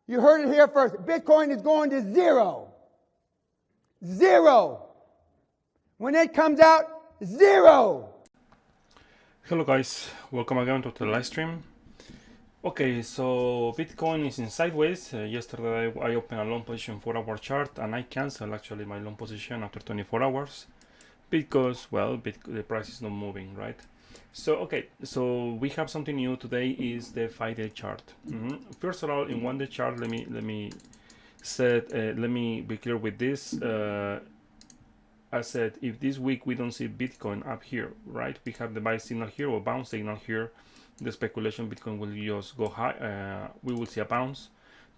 You heard it here first. Bitcoin is going to zero. Zero. When it comes out, zero. Hello guys, welcome again to the live stream. Okay, so Bitcoin is in sideways. Yesterday I opened a long position 4-hour chart and I canceled actually my long position after 24 hours because, well, the price is not moving, right? So okay, so we have something new today is the 5-day chart. First of all, in 1-day chart, let me be clear with this. I said if this week we don't see Bitcoin up here, right? We have the buy signal here or bounce signal here. The speculation Bitcoin will just go high. We will see a bounce,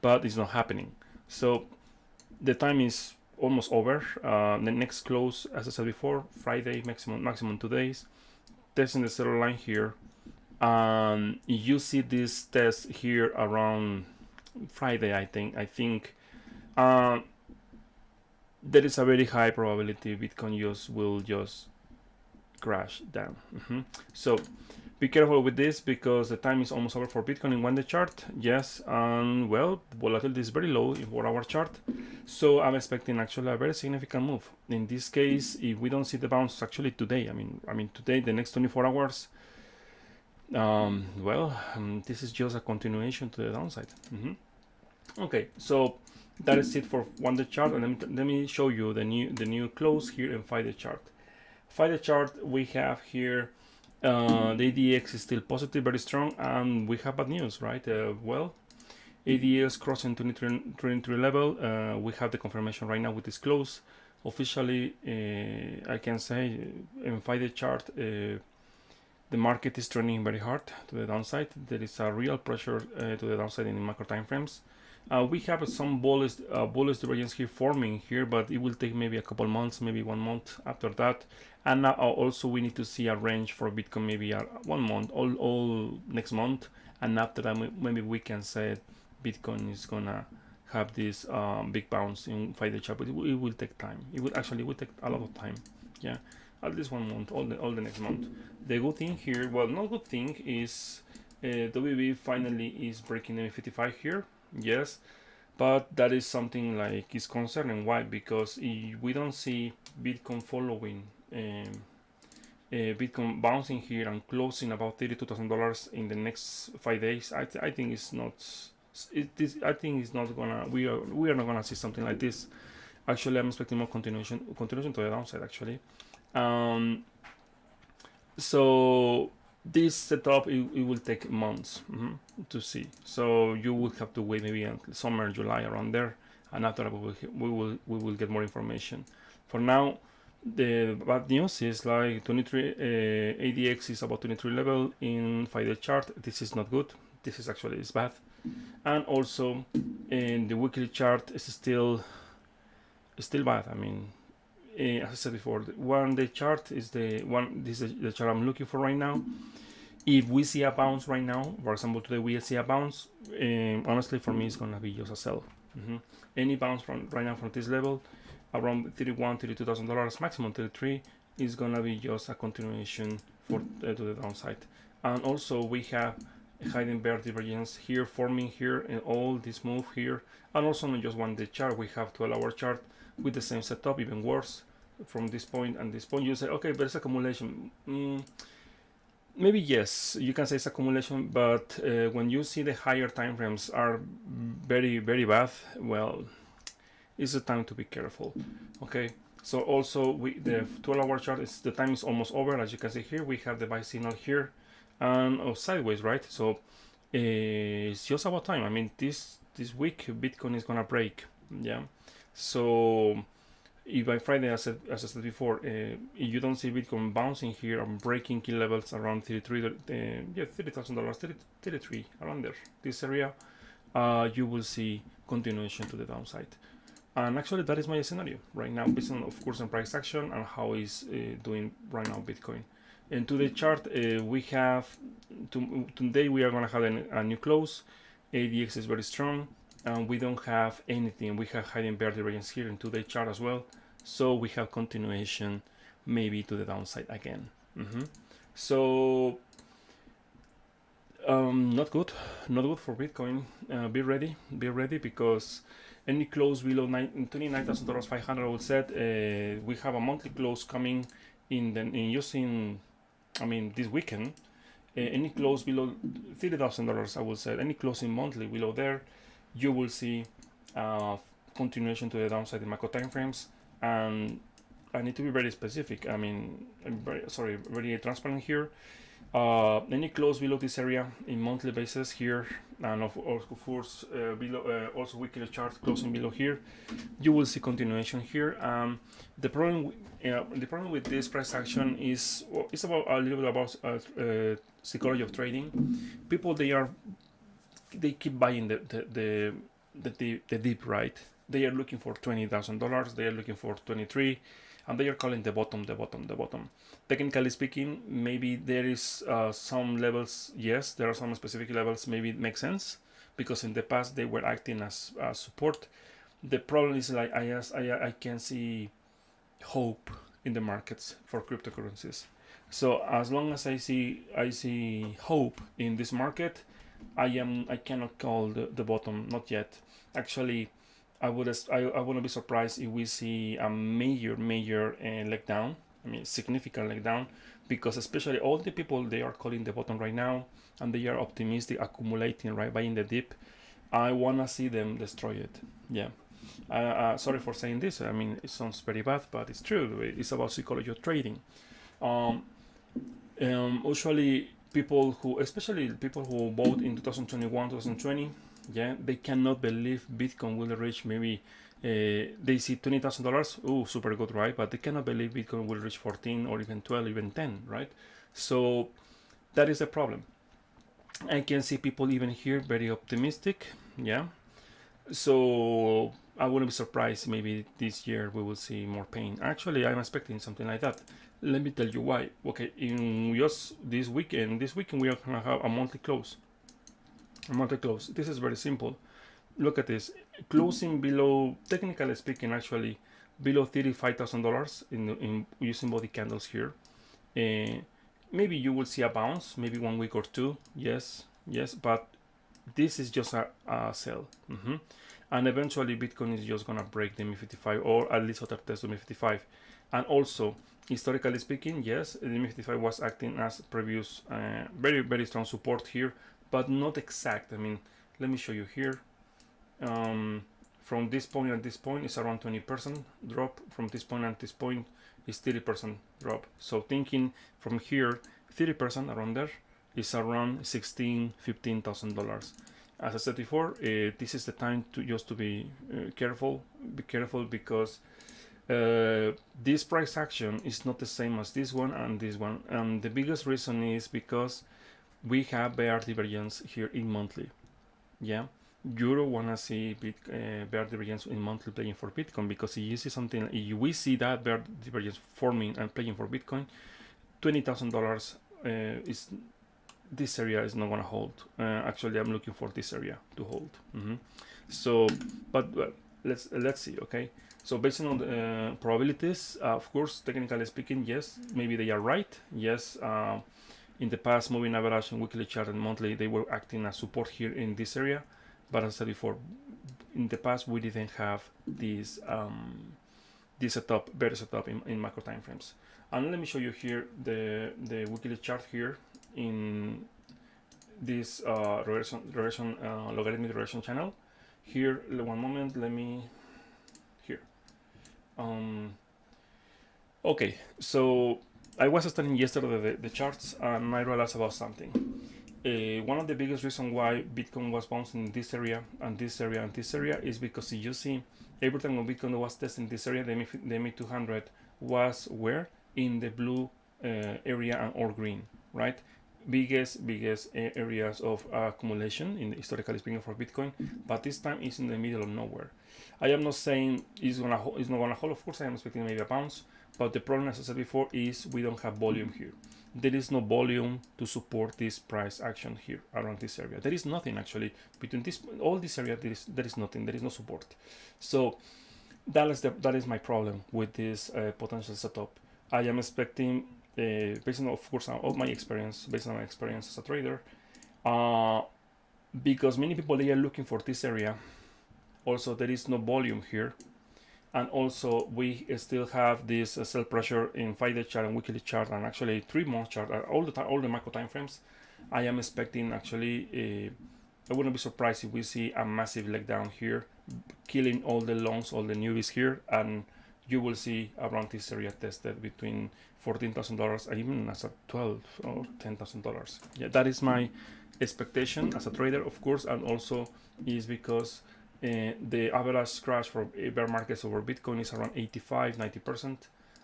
but it's not happening. So the time is almost over. The next close, as I said before, Friday, maximum 2 days. Testing the zero line here. You see this test here around Friday, I think. There is a very high probability Bitcoin will just crash down. So be careful with this because the time is almost over for Bitcoin in 1-day chart. Yes, and well, volatility is very low in 4-hour chart. So I'm expecting actually a very significant move. In this case, if we don't see the bounce actually today, I mean today, the next 24 hours, this is just a continuation to the downside. Okay, so that is it for 1-day chart, and let me show you the new close here in 5-day chart. 5-day chart, we have here the ADX is still positive, very strong, and we have bad news, right? ADX crossing 23 level. We have the confirmation right now with this close. Officially, I can say in 5-day chart, the market is trending very hard to the downside. There is a real pressure to the downside in the macro time frames. We have some bullish divergence here forming here, but it will take maybe a couple months, maybe 1 month after that. And now also we need to see a range for Bitcoin, maybe 1 month, all next month, and after that maybe we can say Bitcoin is gonna have this big bounce in 5-day chart, but it will take time. It will take a lot of time. Yeah, at least 1 month, all the next month. The good thing here, well, not good thing is WB finally is breaking the 55 here. Yes, but that is something like is concerning. Why? Because if we don't see Bitcoin following Bitcoin bouncing here and closing about $32,000 in the next 5 days, I think it's not. I think it's not gonna. We are not gonna see something like this. Actually, I'm expecting more continuation to the downside. Actually, so this setup it will take months to see. So you will have to wait maybe until summer, July, around there, and after that we will get more information. For now, the bad news is like 23 ADX is about 23 level in 5-day chart. This is not good. This is bad. And also in the weekly chart is still bad. I mean, as I said before, the 1-day chart is this is the chart I'm looking for right now. If we see a bounce right now, for example, today we see a bounce, honestly for me it's gonna be just a sell. Any bounce right now from this level, around $32,000, maximum 33, is gonna be just a continuation to the downside. And also we have a hidden bear divergence here forming here in all this move here, and also not just 1-day chart, we have 12-hour chart with the same setup, even worse from this point and this point. You say, okay, but it's accumulation. Maybe yes, you can say it's accumulation, but when you see the higher time frames are very, very bad, well, it's a time to be careful. Okay, so also the 12-hour chart is the time is almost over. As you can see here, we have the buy signal here and sideways, right? So it's just about time. I mean, this week Bitcoin is gonna break. Yeah, so if by Friday, as I said before, if you don't see Bitcoin bouncing here and breaking key levels around $30,000, 33 around there, this area, you will see continuation to the downside. And actually, that is my scenario right now, based on, of course, on price action and how is doing right now Bitcoin. And to the chart, we have today we are going to have a new close. ADX is very strong. And we don't have anything. We have hidden bear divergence here in 2-day chart as well. So we have continuation maybe to the downside again. So Not good, not good for Bitcoin. Be ready, because any close below $29,000 500, I would said, we have a monthly close coming this weekend. Any close below $30,000, I would say, any closing monthly below there, you will see continuation to the downside in macro timeframes. And I need to be very specific. I'm very transparent here. Any close below this area in monthly basis here, and of course below also weekly chart closing below here, you will see continuation here. The problem with this price action is it's about a little bit about psychology of trading. People, they keep buying the dip, right? They are looking for $20,000. They are looking for 23, and they are calling the bottom. Technically speaking, maybe there is some levels. Yes, there are some specific levels. Maybe it makes sense because in the past they were acting as support. The problem is, like, I can see hope in the markets for cryptocurrencies. So as long as I see hope in this market, I cannot call the bottom, not yet. Actually, I wouldn't be surprised if we see a major leg down. Significant leg down, because especially all the people, they are calling the bottom right now, and they are optimistic, accumulating, right, buying the dip. I wanna see them destroy it. Yeah. Sorry for saying this. It sounds very bad, but it's true. It's about psychology of trading. Usually especially people who bought in 2021, 2020, yeah, they cannot believe Bitcoin will reach maybe they see $20,000. Oh, super good, right? But they cannot believe Bitcoin will reach 14 or even 12, even 10, right? So that is a problem. I can see people even here very optimistic, yeah. So I wouldn't be surprised maybe this year we will see more pain. Actually, I'm expecting something like that. Let me tell you why. Okay, in just this weekend we are gonna have a monthly close. This is very simple. Look at this, closing below, technically speaking, actually below $35,000 in using body candles here. Maybe you will see a bounce, maybe 1 week or two. Yes, but this is just a sell. And eventually Bitcoin is just gonna break the MA55, or at least other test the MA55. And also, historically speaking, yes, the MA55 was acting as previous very strong support here, but not exact. Let me show you here. From this point and this point is around 20% drop. From this point and this point is 30% drop. So thinking from here, 30% around there is around $15,000. As I said before, this is the time to be careful. Be careful, because this price action is not the same as this one and this one. And the biggest reason is because we have bear divergence here in monthly. Yeah, you don't want to see bear divergence in monthly playing for Bitcoin, because if you see something, if we see that bear divergence forming and playing for Bitcoin, $20,000 is, this area is not going to hold. Actually, I'm looking for this area to hold. So, but let's see. Okay, so based on the probabilities, of course, technically speaking, yes, maybe they are right. Yes, in the past, moving average and weekly chart and monthly, they were acting as support here in this area. But as I said before, in the past we didn't have this better setup in macro time frames. And let me show you here the weekly chart here in this logarithmic regression channel. Here, one moment, let me here. Okay, so I was studying yesterday the charts, and I realized about something. One of the biggest reasons why Bitcoin was bouncing in this area and this area and this area is because if you see, every time when Bitcoin was testing this area, the MA200 was where? In the blue area and or green, right? Biggest areas of accumulation in historically speaking for Bitcoin, but this time it's in the middle of nowhere. I am not saying it's not gonna hold. Of course, I am expecting maybe a bounce, but the problem, as I said before, is we don't have volume here. There is no volume to support this price action here around this area. There is nothing actually between all this area. There is nothing. There is no support. So that is my problem with this potential setup. I am expecting, based on, of course, all my experience, based on my experience as a trader, uh, because many people they are looking for this area. Also, there is no volume here, and also we still have this sell pressure in 5-day chart and weekly chart, and actually 3-month chart, all the time, all the macro time frames. I am expecting actually. I wouldn't be surprised if we see a massive leg down here, killing all the longs, all the newbies here, and you will see around this area tested between $14,000 and even as a $12 or $10,000. Yeah, that is my expectation as a trader, of course, and also is because the average crash for bear markets over Bitcoin is around 85-90%,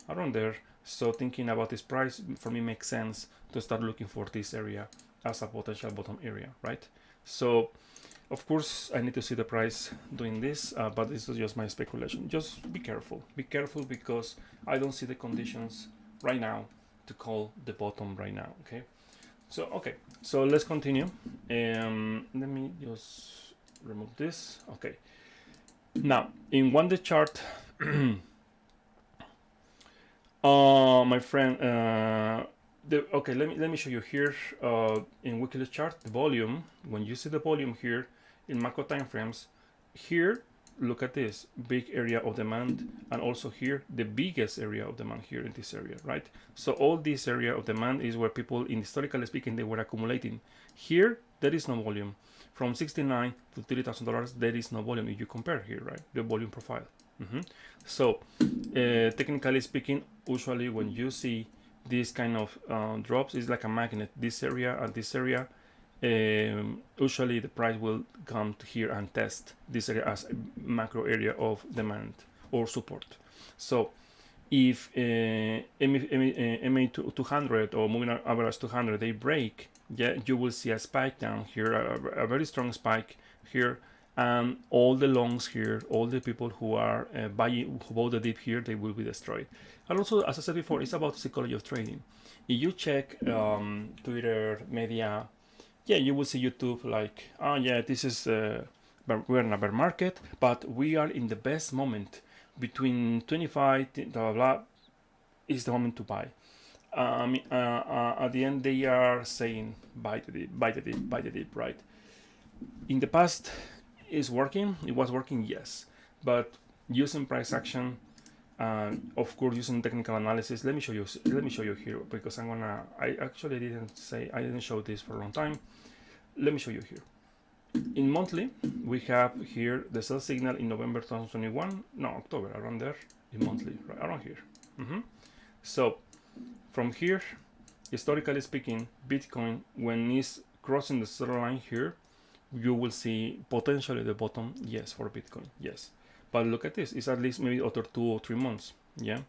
around there. So thinking about this price for me makes sense to start looking for this area as a potential bottom area, right? So of course I need to see the price doing this, but this is just my speculation. Just be careful because I don't see the conditions right now to call the bottom right now. Okay, so let's continue. Let me just remove this. Okay, now in 1-day chart, my friend, okay, let me show you here in weekly chart the volume. When you see the volume here in macro time frames, here look at this big area of demand, and also here the biggest area of demand here in this area, right? So all this area of demand is where people, in historically speaking, they were accumulating. Here there is no volume. From $69 to $30,000 there is no volume if you compare here, right? The volume profile. So technically speaking, usually when you see this kind of drops, it's like a magnet. This area and this area, usually the price will come to here and test this area as a macro area of demand or support. So if MA 200 or moving average 200 they break, yeah, you will see a spike down here, a very strong spike here, and all the longs here, all the people who are buying, who bought the dip here, they will be destroyed. And also, as I said before, it's about the psychology of trading. If you check Twitter, media, yeah, you will see YouTube like, oh yeah, this is we're in a bear market, but we are in the best moment between 25 blah blah blah is the moment to buy. At the end they are saying buy the dip, buy the dip, buy the dip, right? In the past, is working. It was working, yes, but using price action, of course, using technical analysis. Let me show you here because I actually didn't show this for a long time. Let me show you here. In monthly, we have here the sell signal in November 2021. No, October, around there. In monthly, right around here. So from here, historically speaking, Bitcoin, when it's crossing the zero line here, you will see potentially the bottom, yes, for Bitcoin, yes. But look at this, it's at least maybe after 2 or 3 months, yeah,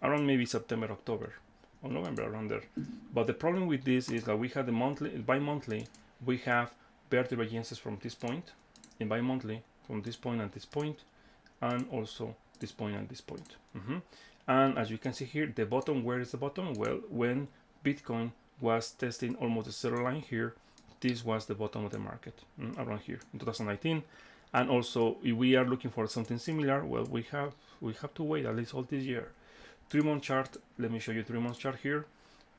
around maybe September, October, or November, around there. But the problem with this is that we have the monthly, bi-monthly, we have bear divergences from this point, and bi-monthly from this point and this point, and also this point and this point. And as you can see here, the bottom, where is the bottom? Well, when Bitcoin was testing almost the zero line here, this was the bottom of the market, around here in 2019. And also, if we are looking for something similar, well, we have to wait at least all this year. 3-month chart, let me show you 3-month chart here.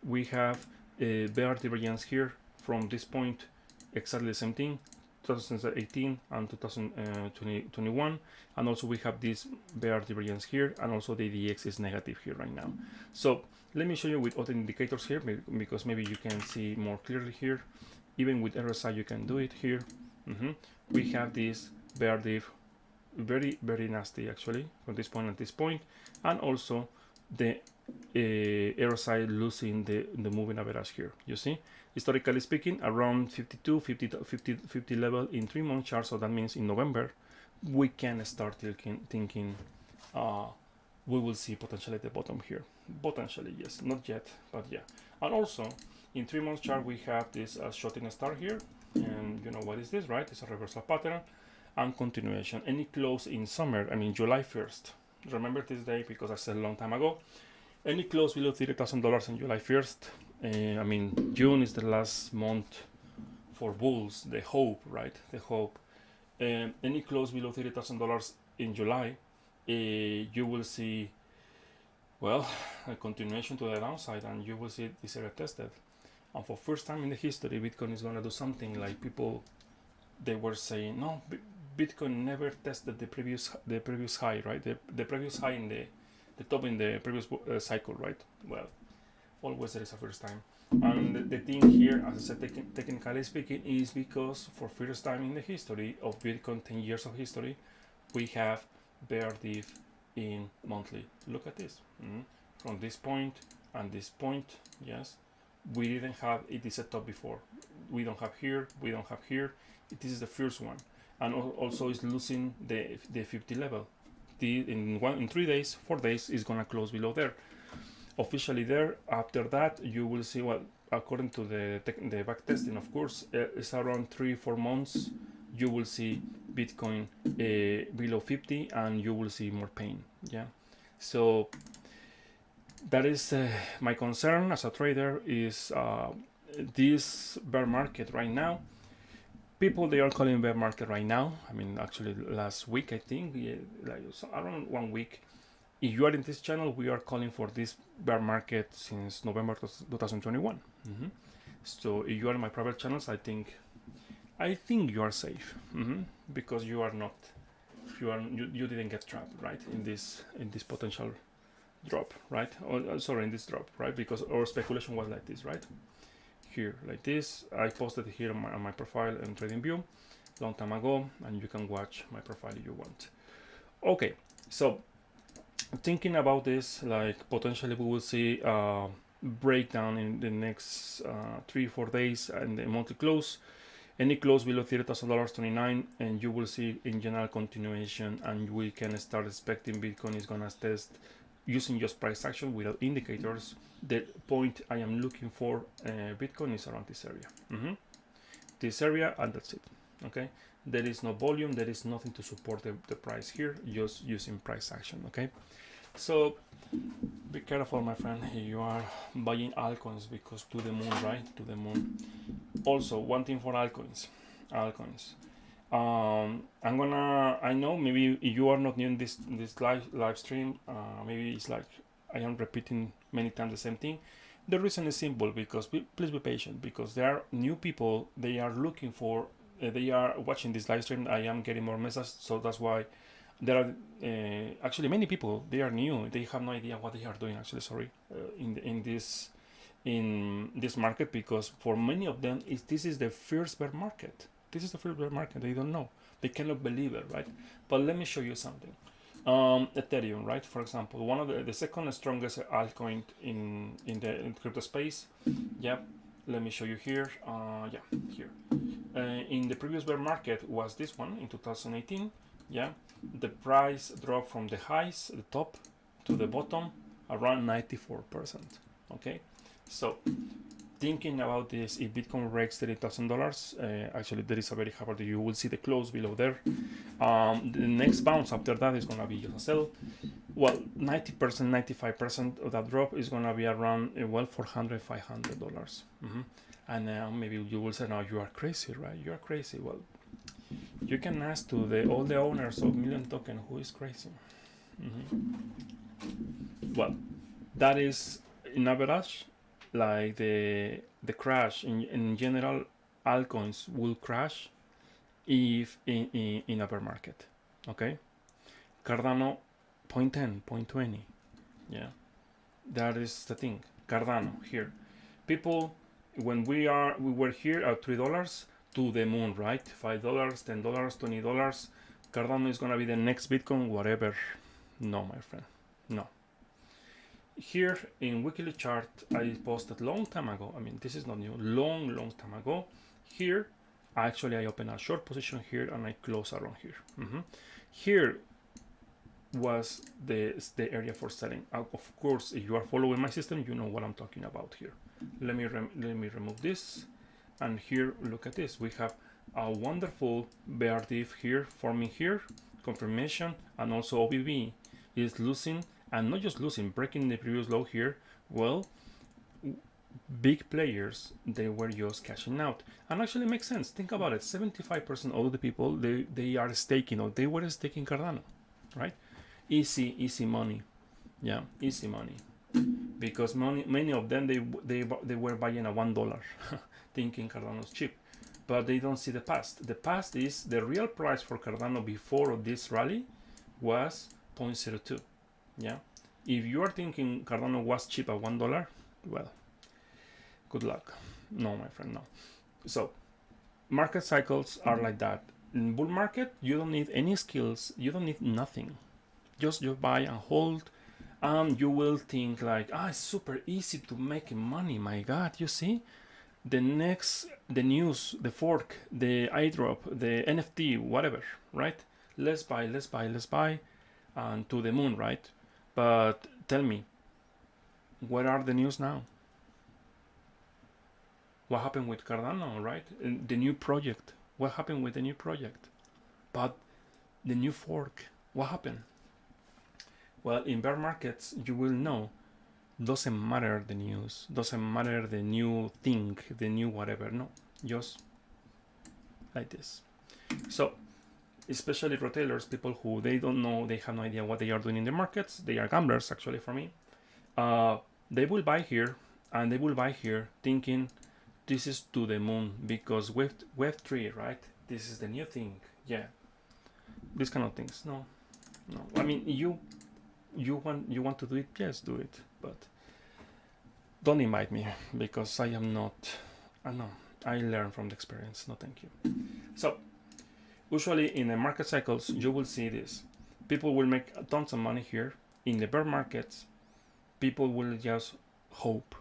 We have a bear divergence here from this point, exactly the same thing, 2018 and 2021, and also we have this bear divergence here, and also the DX is negative here right now. So let me show you with other indicators here, because maybe you can see more clearly here. Even with RSI you can do it here. We have this bear div, very nasty actually, from this point and this point, and also the RSI losing the moving average here. You see, historically speaking, around 52, 50 level in 3-month chart. So that means in November we can start thinking we will see potentially the bottom here. Potentially, yes, not yet, but yeah. And also in 3-month chart we have this shot in a star here, and you know what is this, right? It's a reversal pattern and continuation. Any close in summer, I mean July 1st. Remember this day because I said a long time ago. Any close below $30,000 on July 1st. I mean, June is the last month for bulls, the hope, right? The hope. Any close below $30,000 in July, you will see, well, a continuation to the downside, and you will see this area tested. And for first time in the history, Bitcoin is gonna do something like people, they were saying, no, Bitcoin never tested the previous high, right? The previous high in the top in the previous cycle, right? Well, always there is a first time. And the thing here, as I said, technically speaking, is because for first time in the history of Bitcoin, 10 years of history, we have bear diff in monthly. Look at this. From this point and this point, yes, we didn't have it is a top before. We don't have here, we don't have here. This is the first one, and also is losing the 50 level. In 3 days, 4 days is gonna close below there. Officially there. After that, you will see, well, according to the back testing, of course, it's around 3-4 months. You will see Bitcoin below 50, and you will see more pain. Yeah, so that is my concern as a trader is this bear market right now. People, they are calling bear market right now. I mean, actually last week, I think, like around 1 week. If you are in this channel, we are calling for this bear market since November 2021. So if you are in my private channels, I think you are safe, because you are not, you didn't get trapped, right, in this potential drop, right? Sorry, in this drop, right? Because our speculation was like this, right? Here, like this. I posted here on my profile in TradingView long time ago, and you can watch my profile if you want. Okay, so thinking about this, like potentially we will see breakdown in the next 3-4 days and the monthly close. Any close below $30,000.29, and you will see in general continuation, and we can start expecting Bitcoin is gonna test using just price action without indicators. The point I am looking for Bitcoin is around this area. This area, and that's it. Okay, there is no volume, there is nothing to support the price here, just using price action. Okay, so be careful, my friend. You are buying altcoins because to the moon, right? To the moon. Also, one thing for altcoins. I know maybe you are not new in this live stream. Maybe it's like I am repeating many times the same thing. The reason is simple, because please be patient, because there are new people. They are looking for. They are watching this live stream. I am getting more messages, so that's why there are actually many people. They are new. They have no idea what they are doing. Actually, sorry, in this market, because for many of them, this is the first bear market. This is the first bear market. They don't know. They cannot believe it, right? But let me show you something. Ethereum, right? For example, one of the second strongest altcoin in the crypto space. Yeah, let me show you here. Yeah, here. In the previous bear market was this one in 2018. Yeah, the price dropped from the highs, the top, to the bottom around 94%. Okay, so thinking about this, if Bitcoin breaks $30,000, actually there is a very high probability you will see the close below there. The next bounce after that is gonna be just a sell. Well, 90%, 95% of that drop is gonna be around $400, $500. And now maybe you will say, "No, you are crazy, right? You are crazy." Well, you can ask to all the owners of Million Token who is crazy. Well, that is in average. Like the crash in general, altcoins will crash if in a bear market. Okay, Cardano 0.10, 0.20. Yeah, that is the thing. Cardano here, people, when we were here at $3 to the moon, right? $5, $10, $20. Cardano is gonna be the next Bitcoin, whatever. No, my friend, no. Here in weekly chart, I posted long time ago. I mean, this is not new. Long time ago. Here, actually, I opened a short position here and I close around here. Here was the area for selling. Of course, if you are following my system, you know what I'm talking about here. Let me remove this, and here, look at this. We have a wonderful bear diff here forming here, confirmation, and also OBB is losing. And not just losing, breaking the previous low here. Well, big players, they were just cashing out. And actually makes sense. Think about it. 75% of the people, they are staking, or they were staking Cardano, right? Easy money. Yeah, easy money. because many of them they were buying a $1 thinking Cardano's cheap, but they don't see the past. The past is the real price for Cardano before this rally was 0.02. Yeah, if you are thinking Cardano was cheap at $1, well, good luck. No, my friend, no. So market cycles are like that. In bull market, you don't need any skills, you don't need nothing. Just you buy and hold, and you will think like, it's super easy to make money. My God, you see, the news, the fork, the airdrop, the NFT, whatever, right? Let's buy, and to the moon, right? But tell me, what are the news now? What happened with Cardano, right? The new project. What happened with the new project? But the new fork, what happened? Well, in bear markets, you will know, doesn't matter the news, doesn't matter the new thing, the new whatever, no, just like this. So, especially retailers, people who they don't know, they have no idea what they are doing in the markets, they are gamblers actually for me, they will buy here, and they will buy here thinking this is to the moon, because Web3, right? This is the new thing, yeah. These kind of things, no. I mean, you want to do it, yes, do it, but don't invite me, because I am not. I know, I learn from the experience. No, thank you. So usually in the market cycles, you will see this. People will make tons of money here. In the bear markets, people will just hope.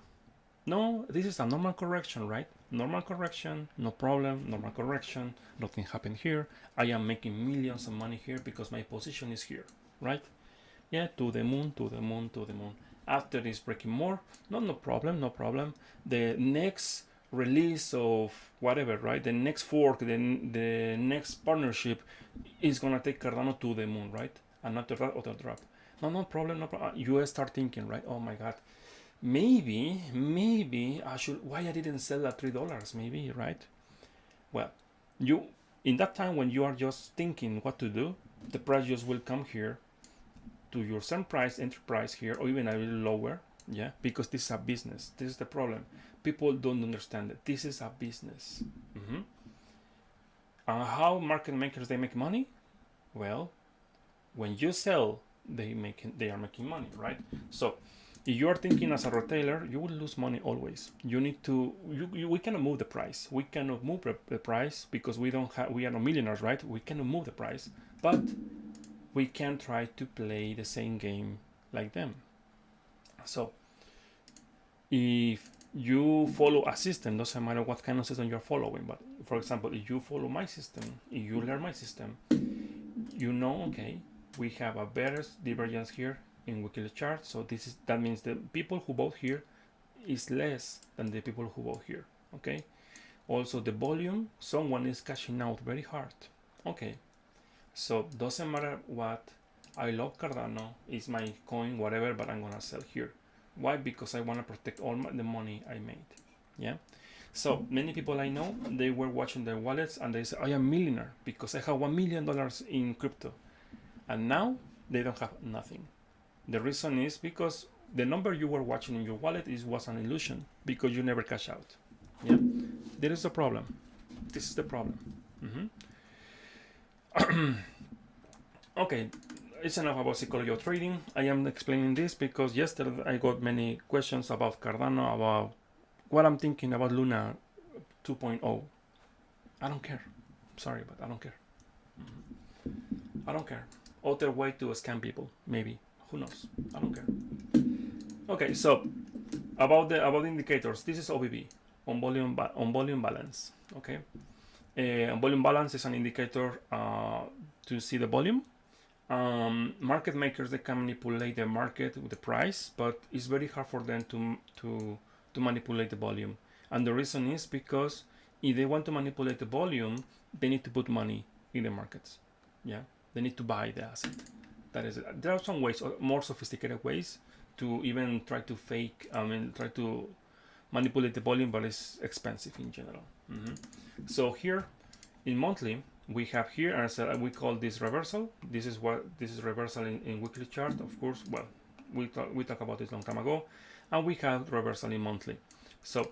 No, this is a normal correction, right? Normal correction, no problem, normal correction, nothing happened here. I am making millions of money here because my position is here, right? Yeah, to the moon, to the moon, to the moon. After this breaking more, no problem, no problem. The next release of whatever, right? The next fork, the next partnership is gonna take Cardano to the moon, right? And after that, auto drop. No problem, no problem. You start thinking, right? Oh my God, maybe I should. Why I didn't sell at $3? Maybe, right? Well, you in that time when you are just thinking what to do, the price just will come here to your same price, entry price here, or even a little lower, yeah, because this is a business. This is the problem. People don't understand that this is a business. And how market makers they make money? Well, when you sell, they are making money, right? So if you are thinking as a retailer, you will lose money always. You need to. We cannot move the price. We cannot move the price because we are not millionaires, right? We cannot move the price, but we can try to play the same game like them. So if you follow a system, doesn't matter what kind of system you're following, but for example, if you follow my system, if you learn my system, you know, okay, we have a better divergence here in weekly chart, so that means the people who bought here is less than the people who bought here, okay? Also the volume, someone is cashing out very hard, okay? So doesn't matter what, I love Cardano, it's my coin, whatever, but I'm gonna sell here. Why? Because I want to protect all the money I made. Yeah. So many people I know, they were watching their wallets and they say, I am a millionaire because I have $1 million in crypto. And now they don't have nothing. The reason is because the number you were watching in your wallet was an illusion because you never cash out. Yeah. There is a problem. This is the problem. Okay. It's enough about psychology of trading. I am explaining this because yesterday I got many questions about Cardano, about what I'm thinking about Luna 2.0. I don't care. Sorry, but I don't care. I don't care. Other way to scam people, maybe. Who knows? I don't care. Okay, so about the indicators. This is OBB, on volume balance. Okay, on volume balance is an indicator to see the volume. Market makers, they can manipulate the market with the price, but it's very hard for them to manipulate the volume. And the reason is because if they want to manipulate the volume, they need to put money in the markets. Yeah, they need to buy the asset. That is it. There are some ways, more sophisticated ways, to even try to try to manipulate the volume, but it's expensive in general. So here in monthly, we have here, as we call this reversal. This is reversal in weekly chart, of course. Well, we talked about this long time ago. and we have reversal in monthly. So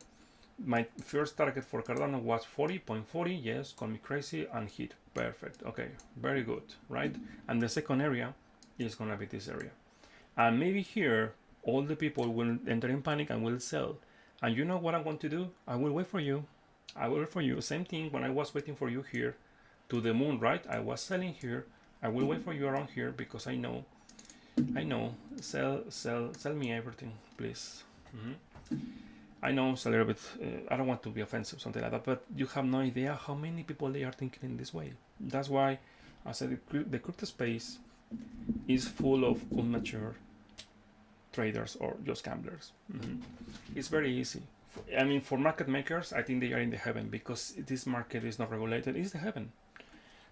my first target for Cardano was 40.40. Yes, call me crazy, and hit. Perfect. Okay, very good, right? And the second area is gonna be this area, and maybe here all the people will enter in panic and will sell. And you know what I'm going to do? I will wait for you. I will wait for you. Same thing when I was waiting for you here to the moon, right? I was selling here. I will wait for you around here because I know, sell me everything, please. I know it's a little bit, I don't want to be offensive, something like that, but you have no idea how many people they are thinking in this way. That's why I said the crypto space is full of immature traders or just gamblers. It's very easy. I mean, for market makers, I think they are in the heaven because this market is not regulated. It's the heaven.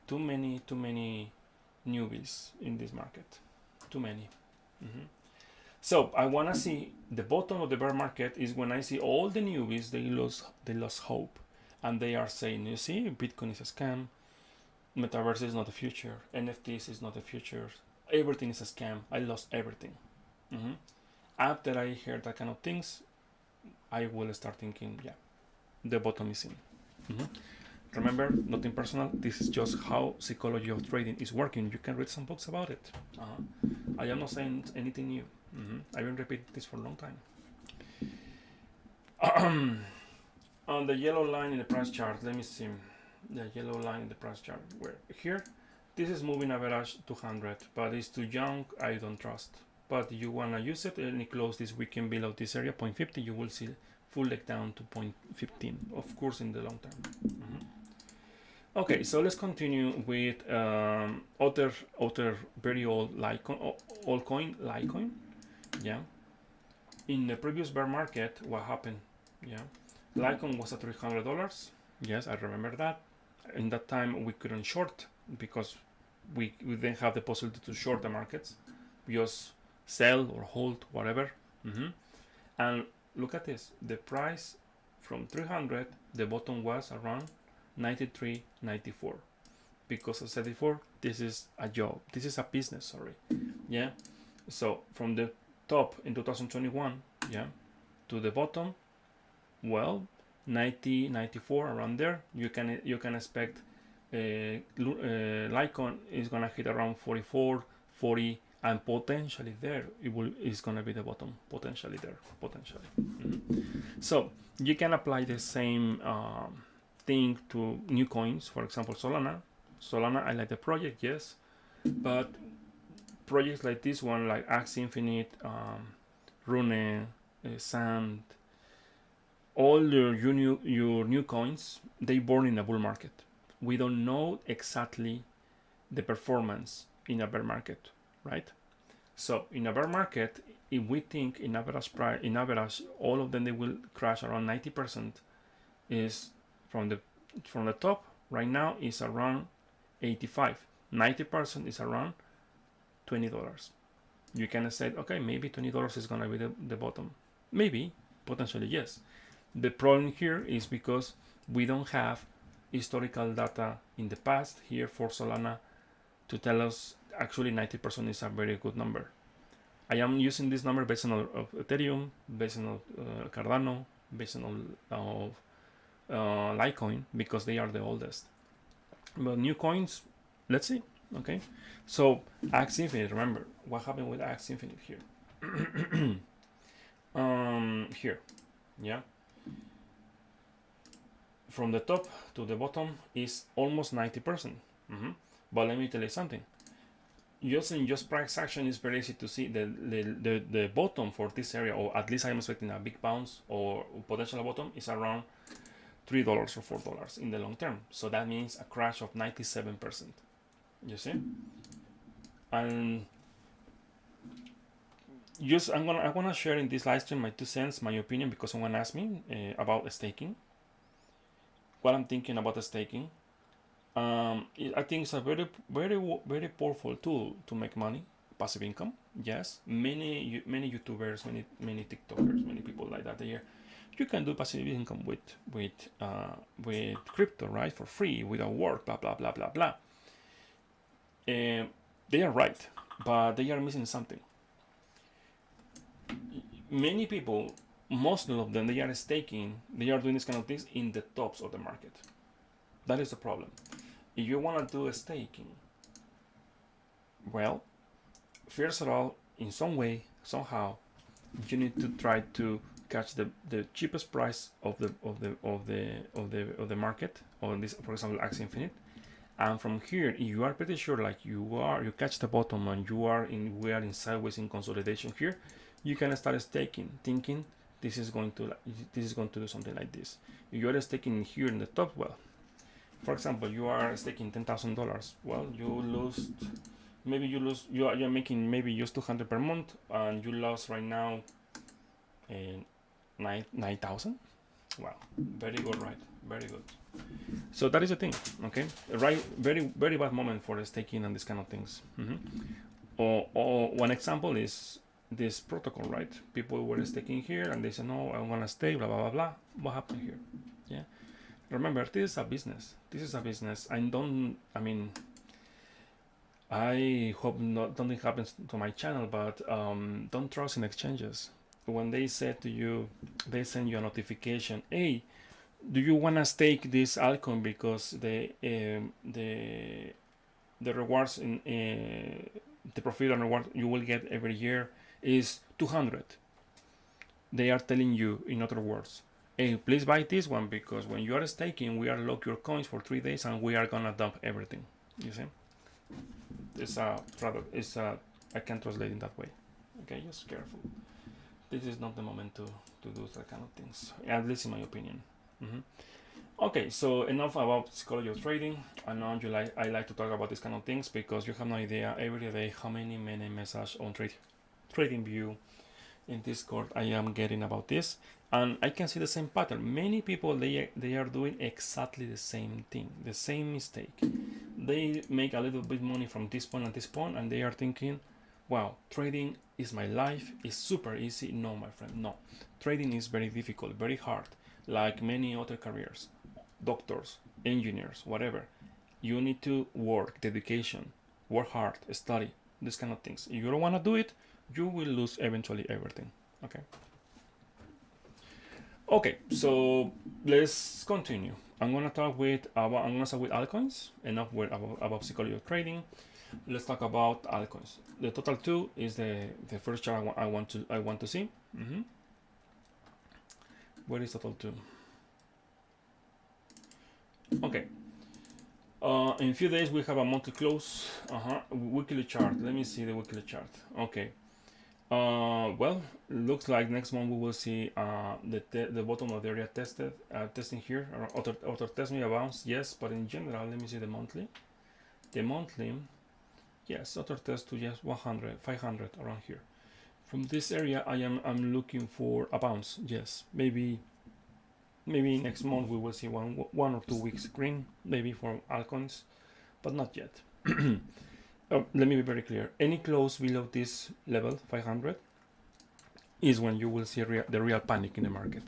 Too many newbies in this market. Too many. So I want to see the bottom of the bear market is when I see all the newbies, they lost hope, and they are saying, you see, Bitcoin is a scam, metaverse is not the future, NFTs is not the future, everything is a scam. I lost everything. After I hear that kind of things, I will start thinking, yeah, the bottom is in. Remember, nothing personal. This is just how psychology of trading is working. You can read some books about it. I am not saying anything new. I've been repeating this for a long time. On the yellow line in the price chart, let me see. The yellow line in the price chart. Where here, this is moving average 200, but it's too young. I don't trust. But you wanna use it and it close this weekend below this area, 0.50. You will see full leg down to 0.15. Of course, in the long term. Okay, so let's continue with other very old altcoin, Litecoin. Yeah. In the previous bear market, what happened? Yeah, Litecoin was at $300. Yes, I remember that. In that time, we couldn't short because we didn't have the possibility to short the markets. We just sell or hold, whatever. And look at this. The price from 300, the bottom was around 93.94. Because I said before, this is a job. This is a business, sorry. Yeah. So from the top in 2021, yeah, to the bottom, well, 90, 94 around there. You can expect Litecoin is gonna hit around 44, 40, and potentially there is gonna be the bottom. Potentially there, potentially. So you can apply the same thing to new coins. For example, Solana. I like the project, yes, but projects like this one, like Axie Infinite, Rune, Sand, all your new coins, they born in a bull market. We don't know exactly the performance in a bear market, right? So in a bear market, if we think in average price, in average, all of them they will crash around 90%. Is from the top right now is around 85. 90% is around $20. You can say, okay, maybe $20 is gonna be the bottom. Maybe, potentially yes. The problem here is because we don't have historical data in the past here for Solana to tell us actually 90% is a very good number. I am using this number based on Ethereum, based on Cardano, based on Litecoin, because they are the oldest. But new coins, let's see. Okay, so Axie Infinite. Remember what happened with Axie Infinite here. Here, yeah. From the top to the bottom is almost 90%. But let me tell you something. Using just price action is very easy to see the bottom for this area, or at least I'm expecting a big bounce or potential bottom is around $3 or $4 in the long term. So that means a crash of 97%. You see? And just I wanna share in this live stream my 2 cents, my opinion, because someone asked me about staking. What I'm thinking about the staking. I think it's a very powerful tool to make money, passive income. Yes, many YouTubers, many TikTokers, many people like that. You can do passive income with crypto, right, for free, without work, blah blah blah blah blah. They are right, but they are missing something. many people, most of them, they are staking, they are doing this kind of things in the tops of the market. That is the problem. If you want to do a staking, well, first of all, in some way, somehow, you need to try to catch the cheapest price of the market, or this, for example, Axie Infinite. And from here, if you are pretty sure, like you catch the bottom and we are in sideways in consolidation here, you can start staking, thinking this is going to do something like this. If you are staking here in the top, well, for example, you are staking $10,000. Well, you're making maybe just 200 per month, and you lost right now 9,000. Wow, very good, right? Very good. So that is the thing, okay? Right, very bad moment for staking and this kind of things. Or one example is this protocol, right? People were staking here and they said, no, I want to stay, blah blah blah blah. What happened here? Yeah. Remember, this is a business. This is a business. I hope nothing happens to my channel, but don't trust in exchanges. When they say to you, they send you a notification, hey, do you want to stake this altcoin because the rewards in the profit and reward you will get every year is 200. They are telling you, in other words, hey, please buy this one because when you are staking, we are lock your coins for 3 days and we are gonna dump everything. You see? I can't translate in that way. Okay, just careful. This is not the moment to do that kind of things, at least in my opinion. Okay, so enough about psychology of trading. I know I like to talk about these kind of things because you have no idea every day how many messages on TradingView in Discord I am getting about this, and I can see the same pattern. Many people they are doing exactly the same thing, the same mistake. They make a little bit money from this point and this point, and they are thinking, wow, trading is my life, it's super easy. No, my friend, no. Trading is very difficult, very hard, like many other careers, doctors, engineers, whatever. You need to work, dedication, work hard, study, these kind of things. If you don't want to do it, you will lose eventually everything. Okay, so let's continue. I'm gonna start with altcoins. Enough about psychology of trading. Let's talk about altcoins. The total 2 is the first chart I want to see. Where is total 2? Okay. In a few days we have a monthly close. Weekly chart. Let me see the weekly chart. Okay. Well, looks like next month we will see the bottom of the area testing here. Auto test me a bounce, yes, but in general, let me see the monthly. The monthly, yes, auto test to just 100, 500 around here. From this area, I'm looking for a bounce. Yes, maybe next month we will see one or 2 weeks green, maybe for altcoins, but not yet. Let me be very clear. Any close below this level, 500, is when you will see the real panic in the market.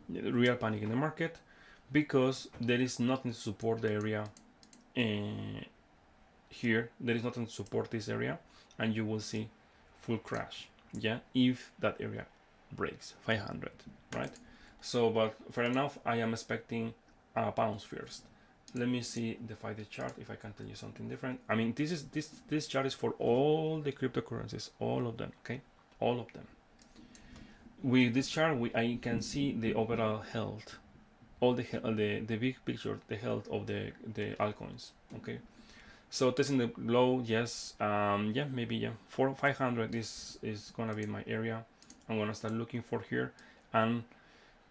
The real panic in the market, because there is nothing to support the area here. There is nothing to support this area, and you will see full crash. Yeah, if that area breaks 500, right? So, but fair enough, I am expecting a bounce first. Let me see the 5-day chart if I can tell you something different. I mean, this chart is for all the cryptocurrencies, all of them, okay? All of them. With this chart, I can see the overall health, all the big picture, the health of the altcoins, okay? So testing the low, yes, yeah, maybe, yeah, 500 is gonna be my area. I'm gonna start looking for here, and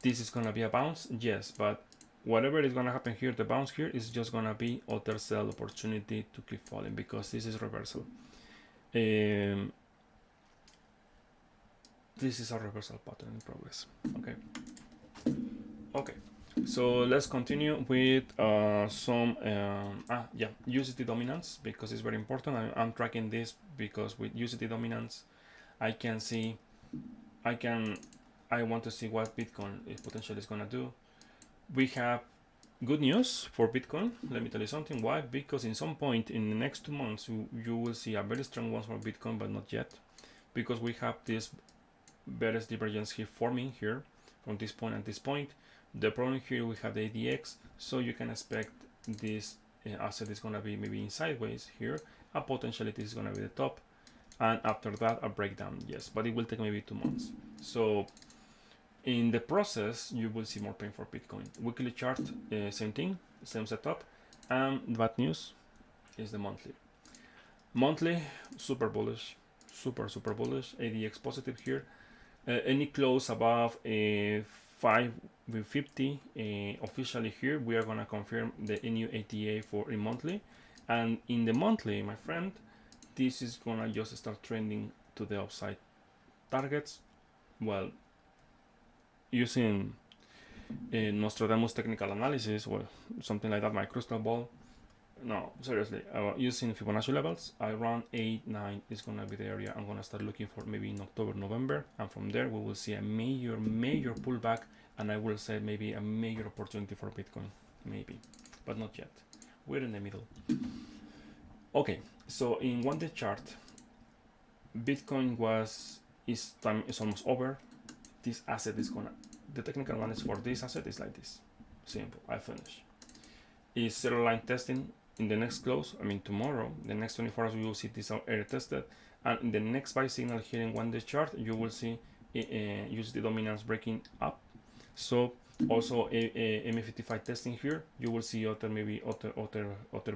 this is gonna be a bounce, yes, but whatever is gonna happen here, the bounce here is just gonna be other sell opportunity to keep falling, because this is reversal. This is a reversal pattern in progress. Okay, so let's continue with some USD dominance, because it's very important. I'm tracking this because with USD dominance I can see, I want to see what Bitcoin potentially is gonna do. We have good news for Bitcoin. Let me tell you something. Why? Because in some point in the next 2 months, you will see a very strong one for Bitcoin, but not yet, because we have this bearish divergence here forming here from this point and this point. The problem here, we have the ADX, so you can expect this asset is going to be maybe in sideways here, and potentially this is going to be the top, and after that a breakdown, yes, but it will take maybe 2 months. So in the process you will see more pain for Bitcoin. Weekly chart, same thing, same setup, and bad news is the monthly super bullish, super bullish, ADX positive here. Any close above 550 officially here, we are gonna confirm the new ATA for a monthly, and in the monthly, my friend, this is gonna just start trending to the upside. Targets, well, using Nostradamus technical analysis, well, something like that, my crystal ball. No, seriously, using Fibonacci levels, around 8, 9 is gonna be the area I'm gonna start looking for, maybe in October, November, and from there we will see a major pullback, and I will say maybe a major opportunity for Bitcoin, maybe, but not yet. We're in the middle. Okay, so in 1 day chart, Bitcoin is almost over. This asset is gonna, the technical analysis for this asset is like this, simple. I finish. Is zero line testing. In the next close, I mean tomorrow, the next 24 hours, we will see this area tested, and in the next buy signal here in 1 day chart, you will see use the dominance breaking up. So also a MA55 testing here, you will see other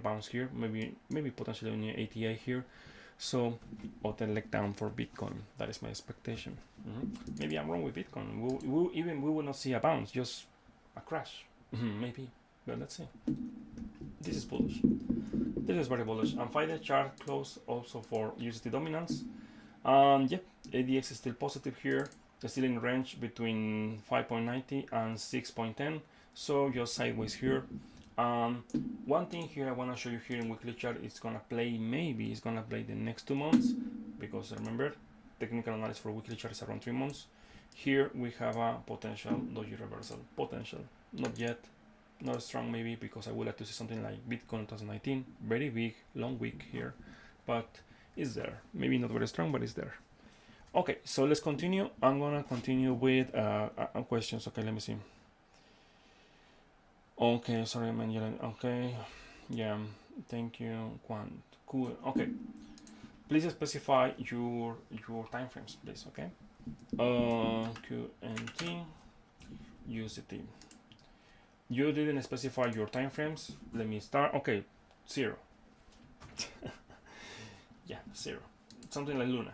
bounce here, maybe potentially on your ATA here. So other leg down for Bitcoin. That is my expectation. Maybe I'm wrong with Bitcoin. We will not see a bounce, just a crash. Maybe, but let's see. This is bullish. This is very bullish. And 5 day chart close also for USD dominance. Yep, ADX is still positive here. It's still in range between 5.90 and 6.10. So just sideways here. One thing here I want to show you here in weekly chart, it's gonna play, maybe it's gonna play the next 2 months, because remember, technical analysis for weekly chart is around 3 months. Here we have a potential doji reversal. Potential, not yet. Not strong maybe, because I would like to see something like Bitcoin 2019, very big long week here, but it's there. Maybe not very strong, but it's there. Okay, so let's continue. I'm gonna continue with questions. Okay, let me see. Okay, sorry, man. Okay, yeah, thank you, Quant. Cool. Okay, please specify your time frames, please. Okay, QNT USDT. You didn't specify your time frames. Let me start. Okay, 0. Yeah, 0. Something like Luna.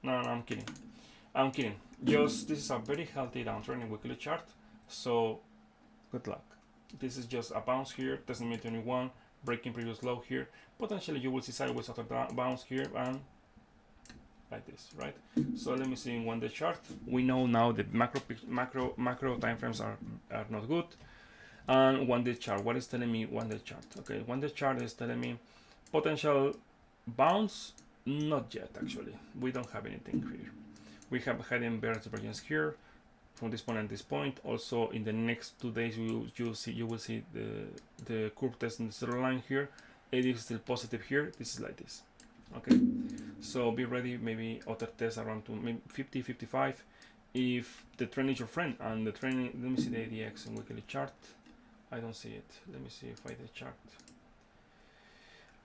No, I'm kidding. I'm kidding. Just, this is a very healthy downtrend in weekly chart. So, good luck. This is just a bounce here. Doesn't mean 21. Breaking previous low here. Potentially you will see sideways after bounce here, and like this, right? So let me see in 1 day chart. We know now the macro time frames are not good. And 1 day chart, what is telling me 1 day chart? Okay, 1 day chart is telling me potential bounce, not yet actually. We don't have anything here. We have hidden bearish divergence here from this point and this point. Also in the next 2 days you will see the curve test in the zero line here. It is still positive here. This is like this. Okay, so be ready, maybe other test around to maybe 50, 55. If the trend is your friend, and the trend, let me see the ADX in weekly chart. I don't see it. Let me see if I did chart.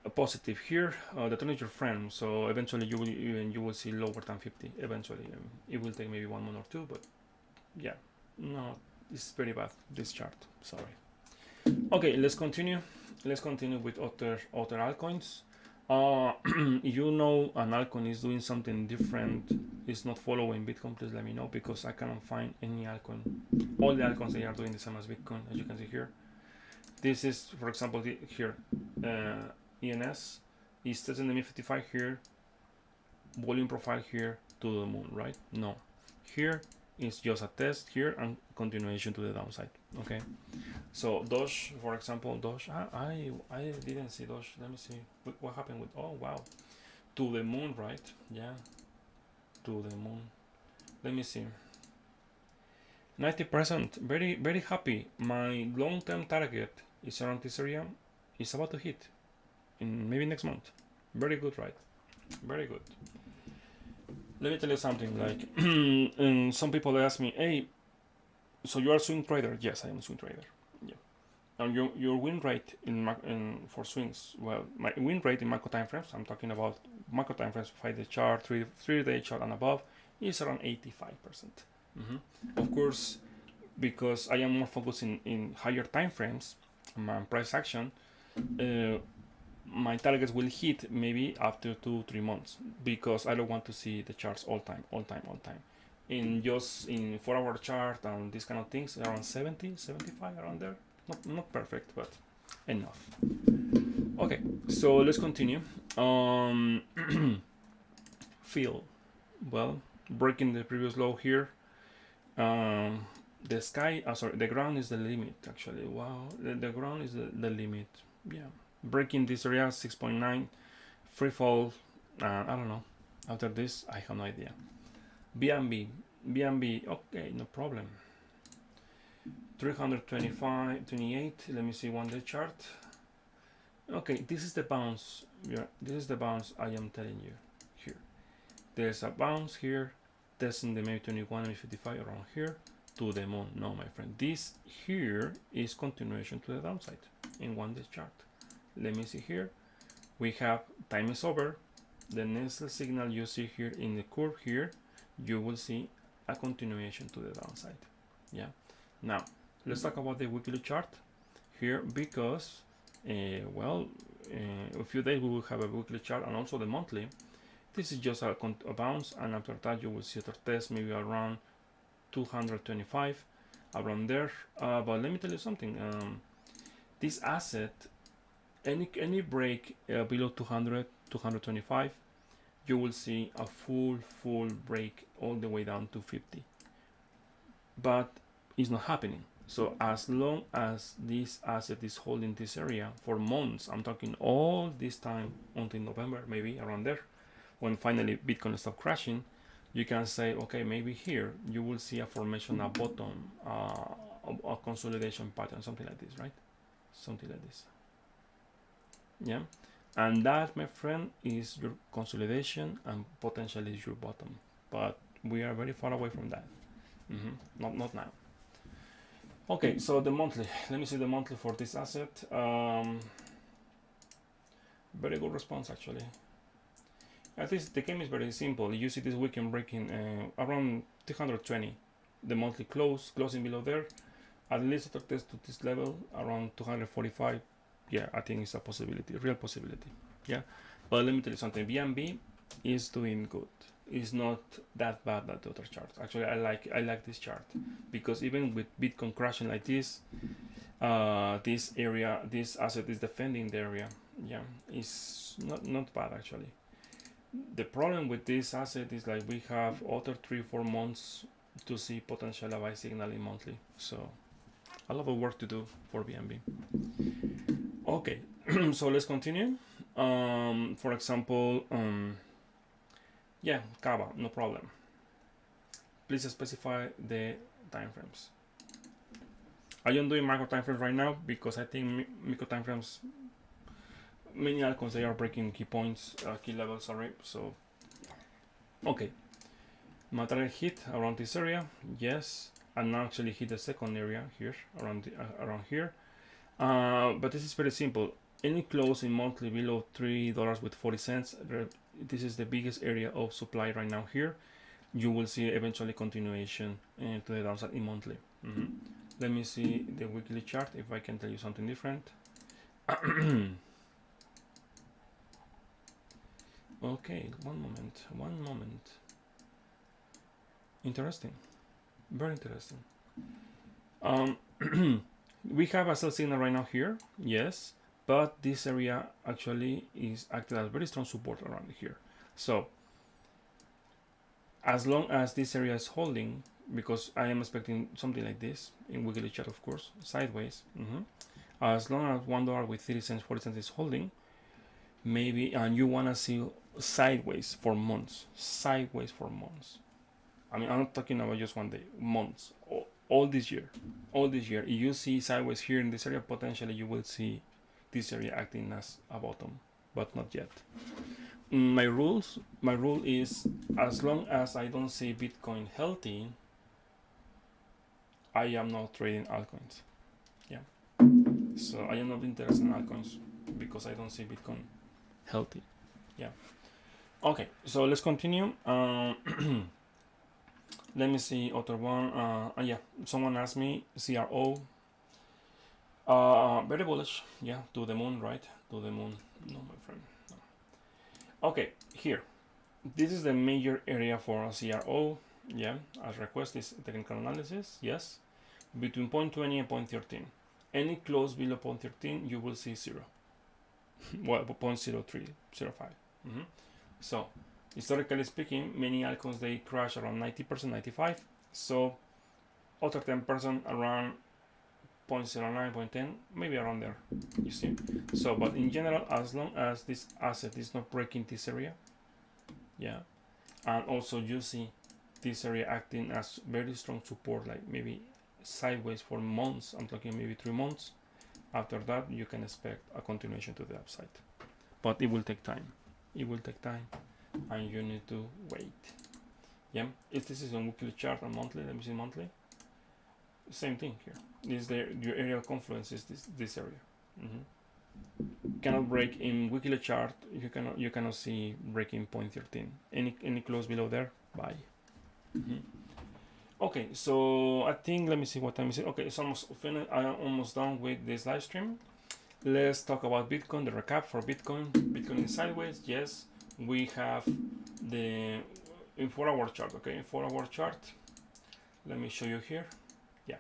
A positive here. The trend is your friend, so eventually you will see lower than 50. Eventually, it will take maybe 1 month or 2, but yeah, no, it's very bad, this chart. Sorry. Okay, let's continue. Let's continue with other altcoins. You know, an altcoin is doing something different. It's not following Bitcoin. Please let me know, because I cannot find any altcoin. All the altcoins, they are doing the same as Bitcoin, as you can see here. This is, for example, here, ENS is testing the MA55 here, volume profile here to the moon, right? No, here is just a test here and continuation to the downside. Okay, so Doge, for example, Doge, I didn't see Doge. Let me see what happened with, oh wow, to the moon, right? Yeah, to the moon. Let me see. 90%, very happy. My long-term target is around this area. It's about to hit in maybe next month. Very good, right? Very good. let me tell you something. Like, and some people ask me, "Hey, so you are a swing trader?" Yes, I am a swing trader. Yeah. And your win rate in for swings, well, my win rate in macro time frames, I'm talking about macro time frames, 5-day chart, 3-day chart and above, is around 85%. Of course, because I am more focused in higher time frames, my price action, my targets will hit maybe after 2-3 months, because I don't want to see the charts all time. In just in 4-hour chart and these kind of things, around 70, 75, around there. Not perfect, but enough. Okay, so let's continue. Feel, well, breaking the previous low here. The sky, sorry, the ground is the limit actually. Wow, the ground is the limit. Yeah, breaking this area 6.9, free fall. I don't know. After this, I have no idea. BNB, okay, no problem. 325, 28. Let me see 1-day chart. Okay, this is the bounce. Yeah, this is the bounce I am telling you here. There's a bounce here, testing the maybe 21, maybe 55 around here to the moon. No, my friend, this here is continuation to the downside in 1-day chart. Let me see here. We have time is over. The next signal you see here in the curve here, you will see a continuation to the downside. Yeah. Now let's talk about the weekly chart here, because well, in a few days we will have a weekly chart and also the monthly. This is just a bounce, and after that you will see other test maybe around 225, around there. But let me tell you something. This asset, any break below 200, 225, you will see a full break all the way down to 50. But it's not happening. So as long as this asset is holding this area for months, I'm talking all this time until November, maybe around there, when finally Bitcoin stops crashing, you can say, okay, maybe here you will see a formation, a bottom, a consolidation pattern, something like this, right? Something like this. Yeah. And that, my friend, is your consolidation and potentially is your bottom. But we are very far away from that. Not now. Okay, so the monthly. Let me see the monthly for this asset. Very good response, actually. At least the game is very simple. You see this weekend breaking around 220. The monthly closing below there. At least a test to this level around 245. Yeah, I think it's a possibility, real possibility. Yeah, but let me tell you something. BNB is doing good. It's not that bad like the other charts. Actually, I like this chart, because even with Bitcoin crashing like this, this area, this asset is defending the area. Yeah, it's not bad actually. The problem with this asset is like we have other 3-4 months to see potential buy signal in monthly. So a lot of work to do for BNB. Okay, so let's continue. For example, yeah, Kava, no problem. Please specify the time frames. I am doing macro time frames right now because I think micro time frames, many altcoins, they are breaking key points, key levels, sorry. So, okay, my target hit around this area, yes, and now actually hit the second area here, around here. But this is very simple. Any close in monthly below $3.40, this is the biggest area of supply right now here. You will see eventually continuation to the downside in monthly. Let me see the weekly chart if I can tell you something different. Okay, one moment. Interesting, very interesting. We have a sell signal right now here, yes, but this area actually is acting as very strong support around here. So as long as this area is holding, because I am expecting something like this in weekly chart, of course, sideways. As long as $1 with 30 cents, 40 cents is holding, maybe, and you want to see sideways for months. I mean, I'm not talking about just one day, months, all this year. If you see sideways here in this area, potentially you will see this area acting as a bottom, but not yet. My rule is, as long as I don't see Bitcoin healthy, I am not trading altcoins. Yeah. So I am not interested in altcoins because I don't see Bitcoin healthy. Yeah. Okay, so let's continue. Let me see other one. Yeah, someone asked me CRO. Very bullish. Yeah, to the moon, right? To the moon. No, my friend. No. Okay, here. This is the major area for a CRO. Yeah, as request is technical analysis. Yes, between 0.20 and 0.13. Any close below 0.13, you will see zero. Well, 0.0305. So, historically speaking, many altcoins they crash around 90%, 95%. So, other 10% around 0.09, 0.10, maybe around there. You see. So, but in general, as long as this asset is not breaking this area, yeah, and also you see this area acting as very strong support, like maybe sideways for months. I'm talking maybe 3 months. After that, you can expect a continuation to the upside, but it will take time. It will take time, and you need to wait. Yeah, if this is on weekly chart and monthly, let me see monthly. Same thing here. This your area of confluence is this area. Cannot break in weekly chart. You cannot see breaking 0.13. Any close below there, buy. Okay, so I think, let me see what time is it. Okay, it's almost finished. I am almost done with this live stream. Let's talk about Bitcoin. The recap for Bitcoin. Bitcoin is sideways. Yes, we have the in 4-hour chart. Okay, in 4-hour chart. Let me show you here. Yeah.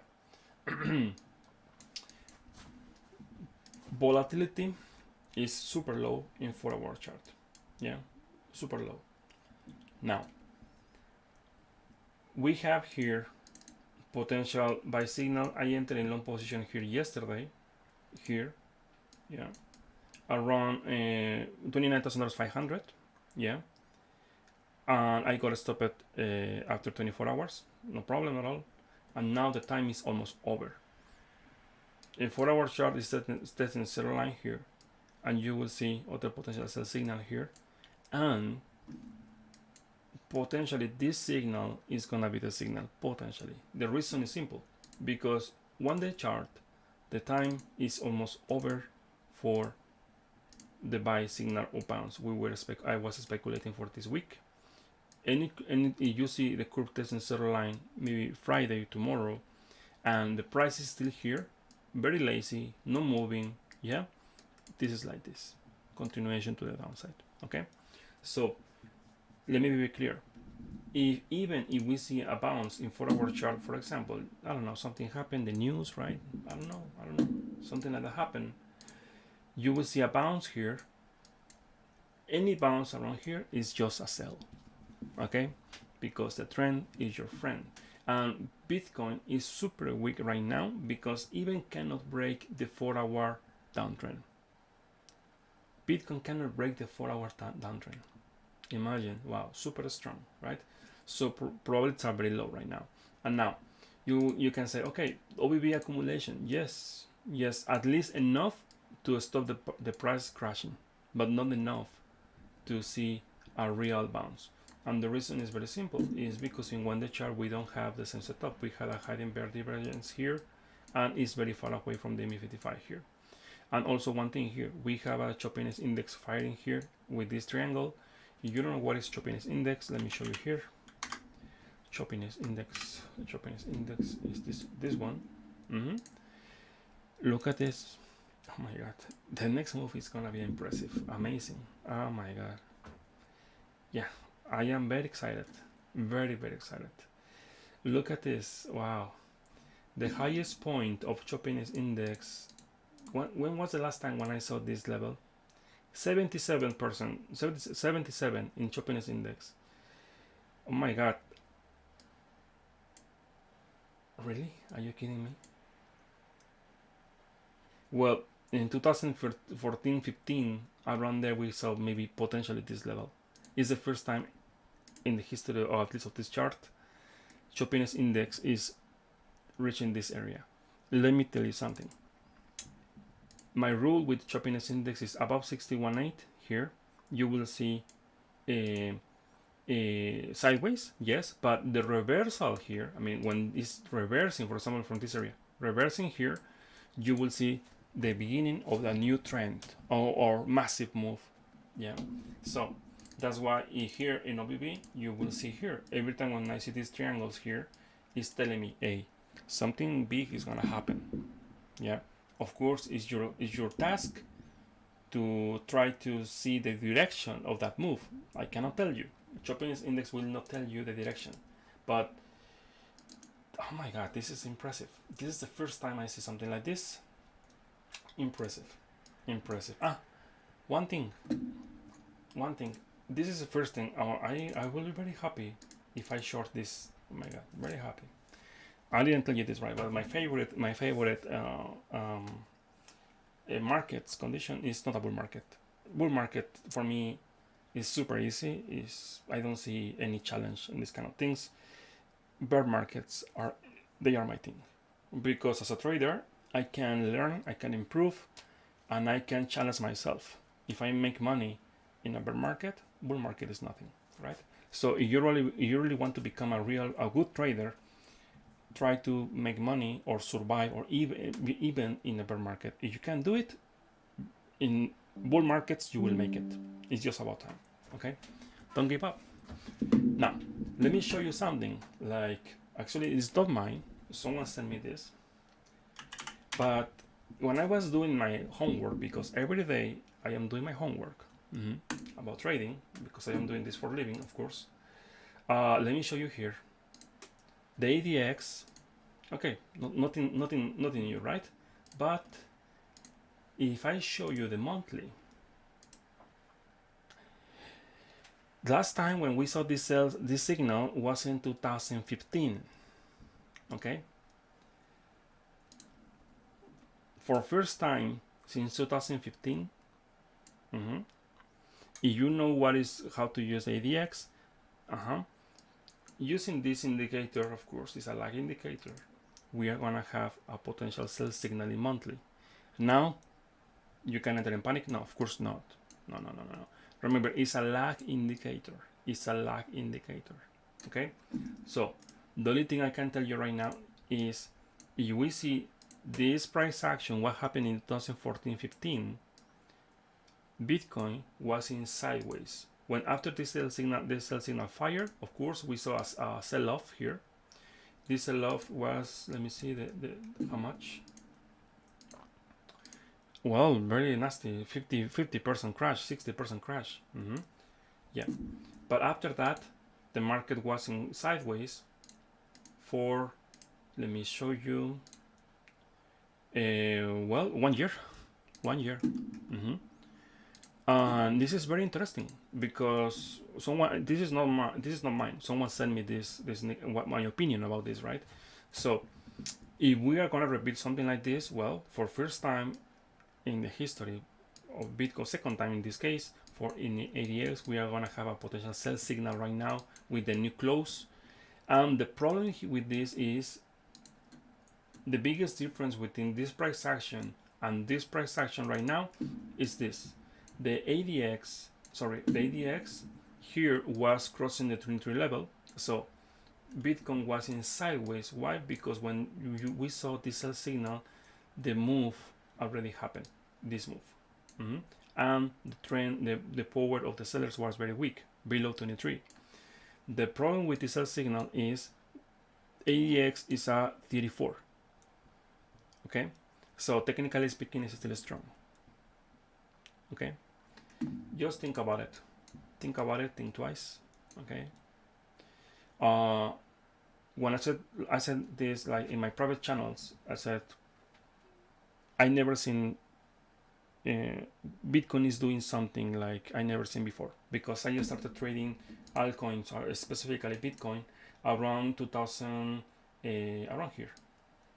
Volatility is super low in 4-hour chart. Yeah, super low. Now we have here potential buy signal. I entered in long position here yesterday. Here, yeah, around $29,500. Yeah, and I got stopped after 24 hours. No problem at all. And now the time is almost over. In 4-hour chart is testing zero line here, and you will see other potential sell signal here, and potentially this signal is gonna be the signal. Potentially, the reason is simple, because 1-day chart, the time is almost over for the buy signal or bounce. I was speculating for this week. Any you see the curve testing zero line maybe Friday tomorrow, and the price is still here, very lazy, no moving. Yeah, this is like this continuation to the downside. Okay, so let me be clear. Even if we see a bounce in 4-hour chart, for example, I don't know, something happened, the news, right? I don't know, something like that happened. You will see a bounce here. Any bounce around here is just a sell, okay? Because the trend is your friend. And Bitcoin is super weak right now because even cannot break the 4-hour downtrend. Bitcoin cannot break the 4-hour downtrend. Imagine, wow, super strong, right? So probabilities are very low right now. And now you can say, okay, OBB accumulation, yes, at least enough to stop the price crashing, but not enough to see a real bounce. And the reason is very simple, is because in 1-day chart we don't have the same setup. We had a hidden bear divergence here, and it's very far away from the MA55 here. And also one thing here, we have a choppiness index firing here with this triangle. If you don't know what is choppiness index, let me show you here. Choppiness index is this one. Look at this. Oh my god, the next move is gonna be impressive, amazing. Oh my god, yeah, I am very excited, very excited. Look at this. Wow, the highest point of choppiness index. When was the last time when I saw this level? 77%, 77 in choppiness index. Oh my god, really? Are you kidding me? Well, in 2014-15, around there we saw maybe potentially this level. It's the first time in the history, or at least of this chart, choppiness index is reaching this area. Let me tell you something. My rule with choppiness index is above 61.8 here. You will see sideways, yes, but the reversal here, I mean, when it's reversing, for example, from this area, reversing here, you will see the beginning of a new trend or massive move. Yeah, so that's why here in OBB you will see here every time when I see these triangles here, it's telling me, hey, something big is gonna happen. Yeah, of course, it's your task to try to see the direction of that move. I cannot tell you. Chopin's index will not tell you the direction, but oh my god, this is impressive. This is the first time I see something like this. Impressive, impressive. One thing, one thing. This is the first thing. I will be very happy if I short this. Oh my god, very happy. I didn't tell you this right, but my favorite market's condition is not a bull market. Bull market for me is super easy. I don't see any challenge in these kind of things. Bear markets are my thing, because as a trader I can learn, I can improve, and I can challenge myself. If I make money in a bear market, bull market is nothing, right? So if you really want to become a good trader, try to make money or survive or even in a bear market. If you can do it in bull markets, you will make it. It's just about time. Okay, don't give up. Now let me show you something. Like, actually it's not mine, someone sent me this, but when I was doing my homework, because every day I am doing my homework about trading, because I am doing this for a living, of course. Let me show you here the ADX. Okay, nothing new, right? But if I show you the monthly, last time when we saw this signal was in 2015. Okay, for first time since 2015. If you know how to use ADX, using this indicator, of course, is a lag indicator. We are gonna have a potential sell signal in monthly. Now you can enter in panic. No, of course not. No. Remember, it's a lag indicator. It's a lag indicator. Okay, so the only thing I can tell you right now is, if we see this price action, what happened in 2014-15, Bitcoin was in sideways. When after this sell signal fired, of course, we saw a sell-off here. This sell-off was, let me see how much. Well, very nasty, 50% crash, 60% crash. Yeah, but after that, the market was in sideways for, let me show you, well, 1 year. And this is very interesting, because someone, this is not mine. Someone sent me what my opinion about this, right? So if we are gonna repeat something like this, well, for first time in the history of Bitcoin, second time in this case, in the ADX, we are gonna have a potential sell signal right now with the new close. And the problem with this is the biggest difference between this price action and this price action right now is this. The ADX here was crossing the 23 level, so Bitcoin was in sideways. Why? Because when we saw this sell signal, the move already happened, this move. And the trend, the power of the sellers was very weak, below 23. The problem with the sell signal is ADX is a 34. Okay, so technically speaking, it's still strong. Okay, just think about it. Think twice. Okay. When I said this, like in my private channels, I said I never seen Bitcoin is doing something like I never seen before, because I just started trading altcoins, or specifically Bitcoin, around 2000, around here,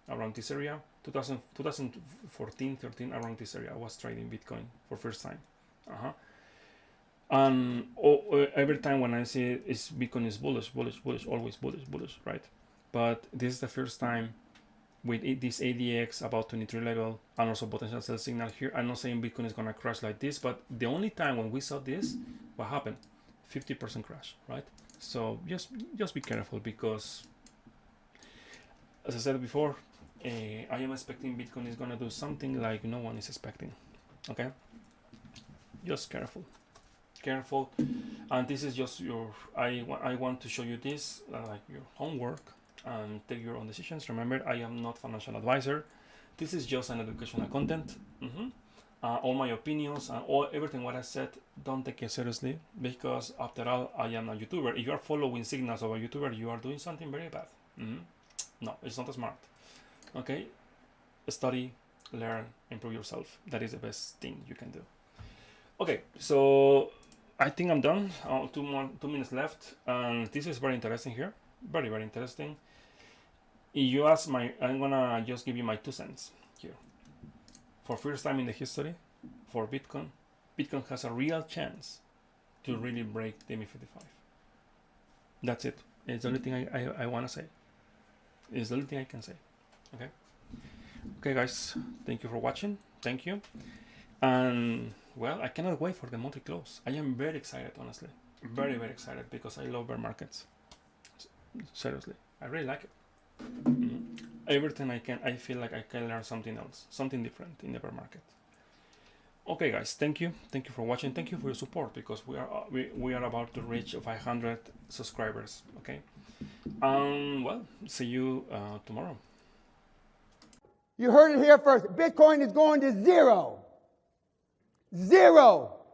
around this area, 2014, 13, around this area. I was trading Bitcoin for first time. And every time when I see Bitcoin is bullish, always bullish, right? But this is the first time with this ADX about 23 level, and also potential sell signal here. I'm not saying Bitcoin is gonna crash like this, but the only time when we saw this, what happened? 50% crash, right? So just be careful, because as I said before, I am expecting Bitcoin is gonna do something like no one is expecting. Okay, just careful. And this is just your, I want to show you this, like your homework, and take your own decisions. Remember, I am not financial advisor. This is just an educational content. All my opinions and everything what I said, don't take it seriously, because after all, I am a YouTuber. If you are following signals of a YouTuber, you are doing something very bad. No, it's not smart. Okay, study, learn, improve yourself. That is the best thing you can do. Okay, so I think I'm done. 2 minutes left, and this is very interesting here. Very, very interesting. If you ask I'm gonna just give you my 2 cents here. For first time in the history, for Bitcoin has a real chance to really break the ME55. That's it. It's the only thing I wanna say. It's the only thing I can say. Okay. Okay, guys. Thank you for watching. Thank you. And well, I cannot wait for the monthly close. I am very excited, honestly. Very, very excited, because I love bear markets. Seriously, I really like it. Every time I feel like I can learn something else, something different in the bear market. Okay, guys, thank you for watching. Thank you for your support, because we are about to reach 500 subscribers. Okay, well, see you tomorrow. You heard it here first. Bitcoin is going to zero. Zero.